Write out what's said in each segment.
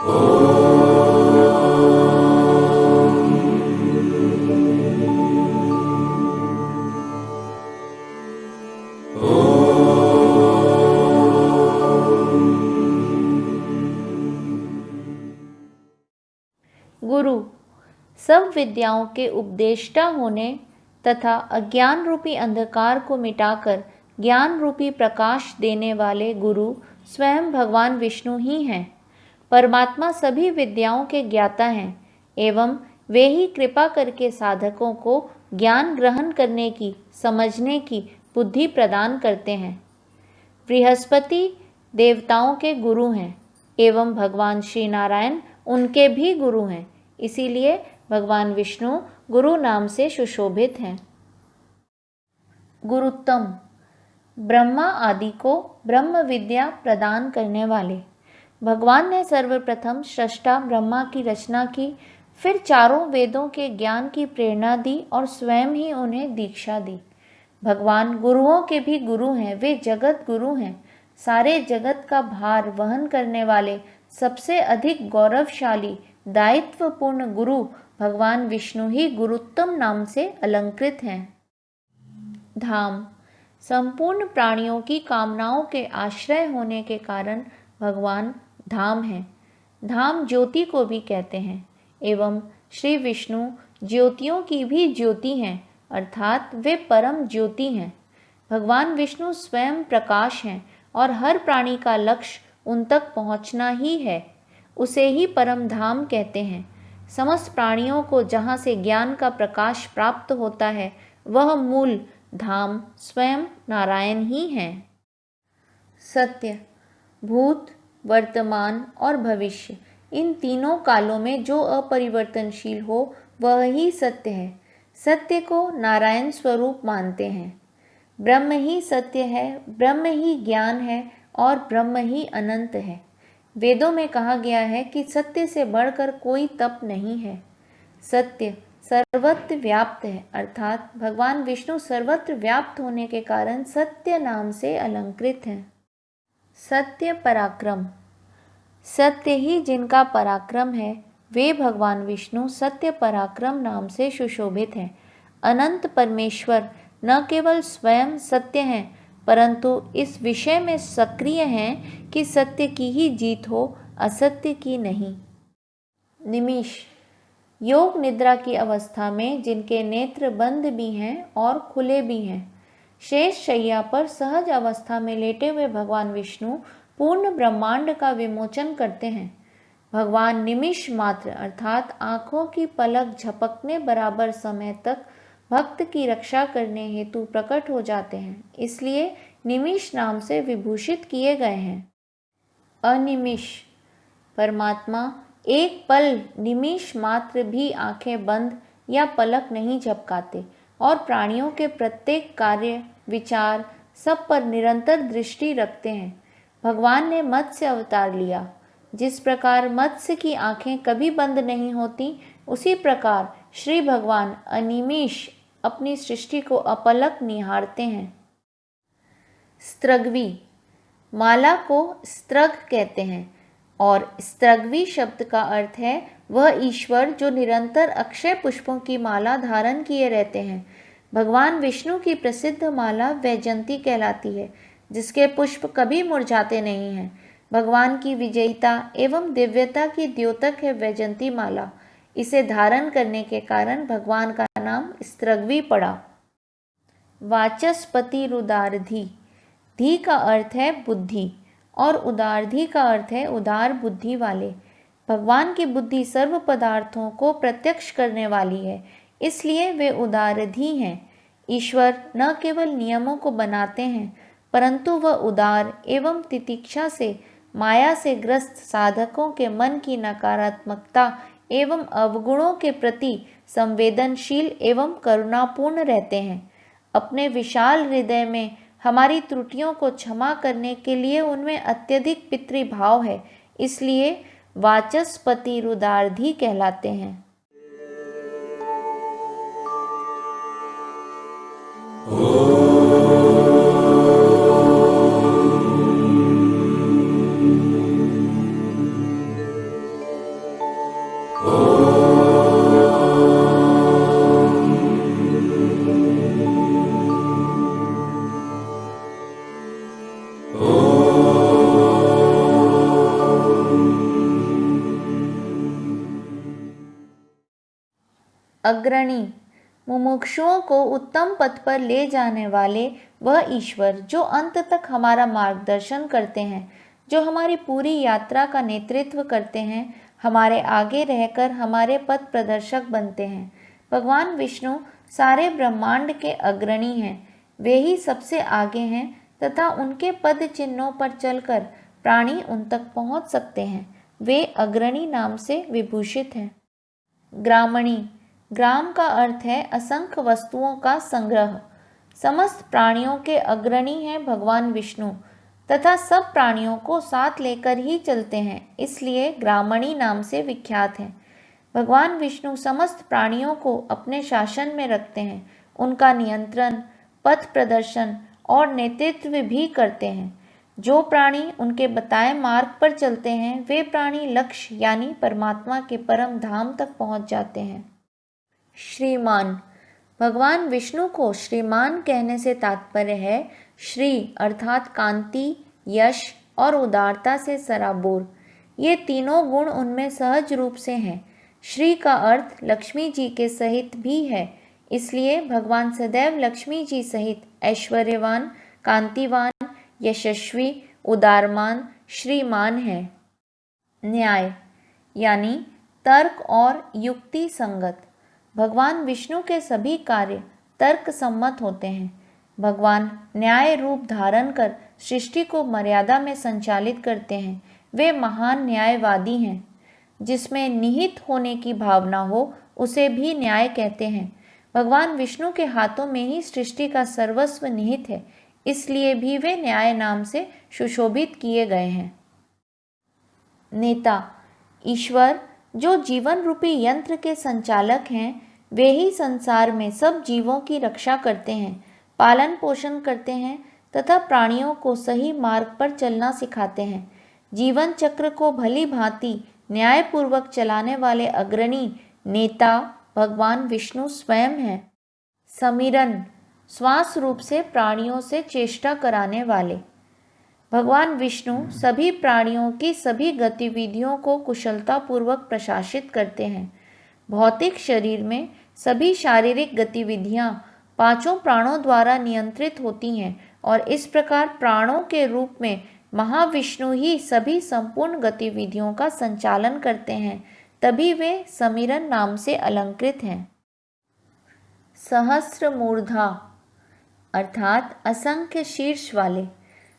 गुरु सब विद्याओं के उपदेष्टा होने तथा अज्ञान रूपी अंधकार को मिटाकर ज्ञान रूपी प्रकाश देने वाले गुरु स्वयं भगवान विष्णु ही हैं। परमात्मा सभी विद्याओं के ज्ञाता हैं एवं वे ही कृपा करके साधकों को ज्ञान ग्रहण करने की, समझने की बुद्धि प्रदान करते हैं। बृहस्पति देवताओं के गुरु हैं एवं भगवान श्री नारायण उनके भी गुरु हैं, इसीलिए भगवान विष्णु गुरु नाम से सुशोभित हैं। गुरुत्तम ब्रह्मा आदि को ब्रह्म विद्या प्रदान करने वाले। भगवान ने सर्वप्रथम सृष्टा ब्रह्मा की रचना की, फिर चारों वेदों के ज्ञान की प्रेरणा दी और स्वयं ही उन्हें दीक्षा दी। भगवान गुरुओं के भी गुरु हैं, वे जगत गुरु हैं। सारे जगत का भार वहन करने वाले सबसे अधिक गौरवशाली दायित्वपूर्ण गुरु भगवान विष्णु ही गुरुत्तम नाम से अलंकृत हैं। धाम संपूर्ण प्राणियों की कामनाओं के आश्रय होने के कारण भगवान धाम हैं। धाम ज्योति को भी कहते हैं एवं श्री विष्णु ज्योतियों की भी ज्योति हैं, अर्थात वे परम ज्योति हैं। भगवान विष्णु स्वयं प्रकाश हैं और हर प्राणी का लक्ष्य उन तक पहुंचना ही है, उसे ही परम धाम कहते हैं। समस्त प्राणियों को जहाँ से ज्ञान का प्रकाश प्राप्त होता है वह मूल धाम स्वयं नारायण ही हैं। सत्य भूत, वर्तमान और भविष्य, इन तीनों कालों में जो अपरिवर्तनशील हो वह ही सत्य है। सत्य को नारायण स्वरूप मानते हैं। ब्रह्म ही सत्य है, ब्रह्म ही ज्ञान है और ब्रह्म ही अनंत है। वेदों में कहा गया है कि सत्य से बढ़कर कोई तप नहीं है। सत्य सर्वत्र व्याप्त है, अर्थात भगवान विष्णु सर्वत्र व्याप्त होने के कारण सत्य नाम से अलंकृत हैं। सत्य पराक्रम, सत्य ही जिनका पराक्रम है वे भगवान विष्णु सत्य पराक्रम नाम से सुशोभित हैं। अनंत परमेश्वर न केवल स्वयं सत्य हैं परंतु इस विषय में सक्रिय हैं कि सत्य की ही जीत हो, असत्य की नहीं। निमिष योग निद्रा की अवस्था में जिनके नेत्र बंद भी हैं और खुले भी हैं। शेष शैया पर सहज अवस्था में लेटे हुए भगवान विष्णु पूर्ण ब्रह्मांड का विमोचन करते हैं। भगवान निमिष मात्र अर्थात आँखों की पलक झपकने बराबर समय तक भक्त की रक्षा करने हेतु प्रकट हो जाते हैं, इसलिए निमिष नाम से विभूषित किए गए हैं। अनिमिष परमात्मा एक पल निमिष मात्र भी आंखें बंद या पलक नहीं झपकाते और प्राणियों के प्रत्येक कार्य, विचार सब पर निरंतर दृष्टि रखते हैं। भगवान ने मत्स्य अवतार लिया। जिस प्रकार मत्स्य की आंखें कभी बंद नहीं होती, उसी प्रकार श्री भगवान अनिमिष अपनी सृष्टि को अपलक निहारते हैं। स्त्रग्वी माला को स्त्रग कहते हैं और स्त्रग्वी शब्द का अर्थ है वह ईश्वर जो निरंतर अक्षय पुष्पों की माला धारण किए रहते हैं। भगवान विष्णु की प्रसिद्ध माला वैजयंती कहलाती है, जिसके पुष्प कभी मुरझाते नहीं हैं। भगवान की विजयिता एवं दिव्यता की द्योतक है वैजयंती माला। इसे धारण करने के कारण भगवान का नाम स्त्रग्वी पड़ा। वाचस्पति रुदारधी, धी का अर्थ है बुद्धि और उदारधी का अर्थ है उदार बुद्धि वाले। भगवान की बुद्धि सर्व पदार्थों को प्रत्यक्ष करने वाली है, इसलिए वे उदारधी हैं। ईश्वर न केवल नियमों को बनाते हैं परंतु वह उदार एवं तितिक्षा से माया से ग्रस्त साधकों के मन की नकारात्मकता एवं अवगुणों के प्रति संवेदनशील एवं करुणापूर्ण रहते हैं। अपने विशाल हृदय में हमारी त्रुटियों को क्षमा करने के लिए उनमें अत्यधिक पितृभाव है, इसलिए वाचस्पति रुदारधी कहलाते हैं। अग्रणी, मुमुक्षुओं को उत्तम पथ पर ले जाने वाले वह ईश्वर जो अंत तक हमारा मार्गदर्शन करते हैं, जो हमारी पूरी यात्रा का नेतृत्व करते हैं, हमारे आगे रहकर हमारे पथ प्रदर्शक बनते हैं। भगवान विष्णु सारे ब्रह्मांड के अग्रणी हैं। वे ही सबसे आगे हैं तथा उनके पद चिन्हों पर चलकर प्राणी उन तक पहुंच सकते हैं। वे अग्रणी नाम से विभूषित हैं। ग्रामणी, ग्राम का अर्थ है असंख्य वस्तुओं का संग्रह। समस्त प्राणियों के अग्रणी हैं भगवान विष्णु तथा सब प्राणियों को साथ लेकर ही चलते हैं, इसलिए ग्रामणी नाम से विख्यात हैं। भगवान विष्णु समस्त प्राणियों को अपने शासन में रखते हैं, उनका नियंत्रण, पथ प्रदर्शन और नेतृत्व भी करते हैं। जो प्राणी उनके बताए मार्ग पर चलते हैं वे प्राणी लक्ष्य यानी परमात्मा के परम धाम तक पहुंच जाते हैं। श्रीमान, भगवान विष्णु को श्रीमान कहने से तात्पर्य है श्री अर्थात कांति, यश और उदारता से सराबोर। ये तीनों गुण उनमें सहज रूप से हैं। श्री का अर्थ लक्ष्मी जी के सहित भी है, इसलिए भगवान सदैव लक्ष्मी जी सहित ऐश्वर्यवान, कांतिवान, यशस्वी, उदारमान, श्रीमान है। न्याय यानी तर्क और युक्ति संगत। भगवान विष्णु के सभी कार्य तर्क सम्मत होते हैं। भगवान न्याय रूप धारण कर सृष्टि को मर्यादा में संचालित करते हैं। वे महान न्यायवादी हैं। जिसमें निहित होने की भावना हो उसे भी न्याय कहते हैं। भगवान विष्णु के हाथों में ही सृष्टि का सर्वस्व निहित है, इसलिए भी वे न्याय नाम से सुशोभित किए गए हैं। नेता, ईश्वर जो जीवन रूपी यंत्र के संचालक हैं, वे ही संसार में सब जीवों की रक्षा करते हैं, पालन पोषण करते हैं तथा प्राणियों को सही मार्ग पर चलना सिखाते हैं। जीवन चक्र को भली भांति न्यायपूर्वक चलाने वाले अग्रणी नेता भगवान विष्णु स्वयं हैं। समीरन, श्वास रूप से प्राणियों से चेष्टा कराने वाले। भगवान विष्णु सभी प्राणियों की सभी गतिविधियों को कुशलतापूर्वक प्रशासित करते हैं। भौतिक शरीर में सभी शारीरिक गतिविधियां पांचों प्राणों द्वारा नियंत्रित होती हैं और इस प्रकार प्राणों के रूप में महाविष्णु ही सभी संपूर्ण गतिविधियों का संचालन करते हैं, तभी वे समीरन नाम से अलंकृत हैं। सहस्र मूर्धा अर्थात असंख्य शीर्ष वाले।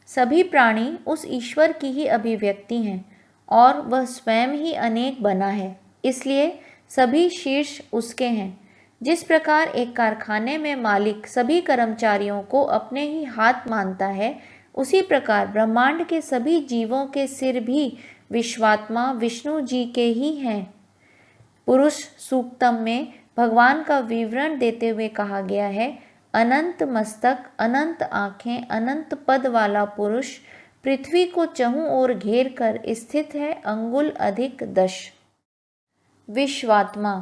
सभी प्राणी उस ईश्वर की ही अभिव्यक्ति हैं और वह स्वयं ही अनेक बना है, इसलिए सभी शीर्ष उसके हैं। जिस प्रकार एक कारखाने में मालिक सभी कर्मचारियों को अपने ही हाथ मानता है, उसी प्रकार ब्रह्मांड के सभी जीवों के सिर भी विश्वात्मा विष्णु जी के ही हैं। पुरुष सूक्तम में भगवान का विवरण देते हुए कहा गया है, अनंत मस्तक, अनंत आँखें, अनंत पद वाला पुरुष पृथ्वी को चहुं ओर घेर कर स्थित है, अंगुल अधिक 10। विश्वात्मा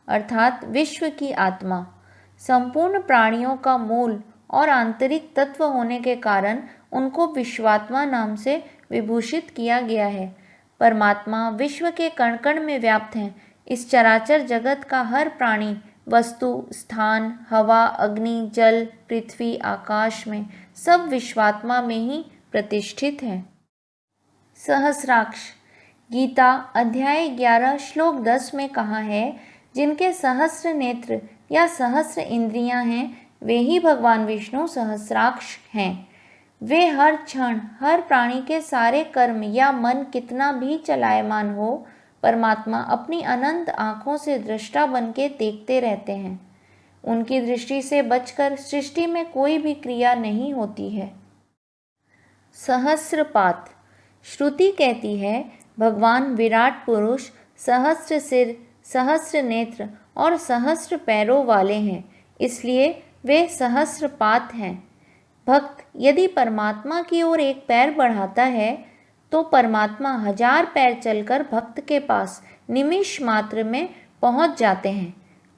अर्थात विश्व की आत्मा संपूर्ण प्राणियों का मूल और आंतरिक तत्व होने के कारण उनको विश्वात्मा नाम से विभूषित किया गया है। परमात्मा विश्व के कण कण में व्याप्त हैं। इस चराचर जगत का हर प्राणी, वस्तु, स्थान, हवा, अग्नि, जल, पृथ्वी, आकाश में सब विश्वात्मा में ही प्रतिष्ठित है। सहस्राक्ष गीता अध्याय 11 श्लोक 10 में कहा है, जिनके सहस्र नेत्र या सहस्र इंद्रियां हैं वे ही भगवान विष्णु सहस्राक्ष हैं। वे हर क्षण हर प्राणी के सारे कर्म या मन कितना भी चलायमान हो, परमात्मा अपनी अनंत आँखों से दृष्टा बन के देखते रहते हैं। उनकी दृष्टि से बचकर सृष्टि में कोई भी क्रिया नहीं होती है। सहस्रपात श्रुति कहती है, भगवान विराट पुरुष सहस्र सिर, सहस्र नेत्र और सहस्र पैरों वाले हैं, इसलिए वे सहस्रपात हैं। भक्त यदि परमात्मा की ओर एक पैर बढ़ाता है तो परमात्मा 1000 पैर चलकर भक्त के पास निमिष मात्र में पहुंच जाते हैं।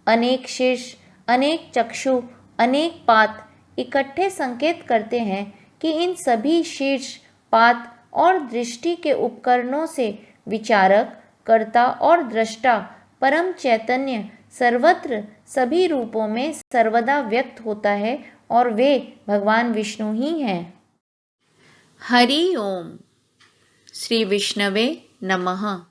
अनेक शीर्ष, अनेक चक्षु, अनेक पात इकट्ठे संकेत करते हैं कि इन सभी शीर्ष, पात और दृष्टि के उपकरणों से विचारक, कर्ता और दृष्टा परम चैतन्य सर्वत्र सभी रूपों में सर्वदा व्यक्त होता है और वे भगवान विष्णु ही हैं। हरि ओम। श्री विष्णवे नमः।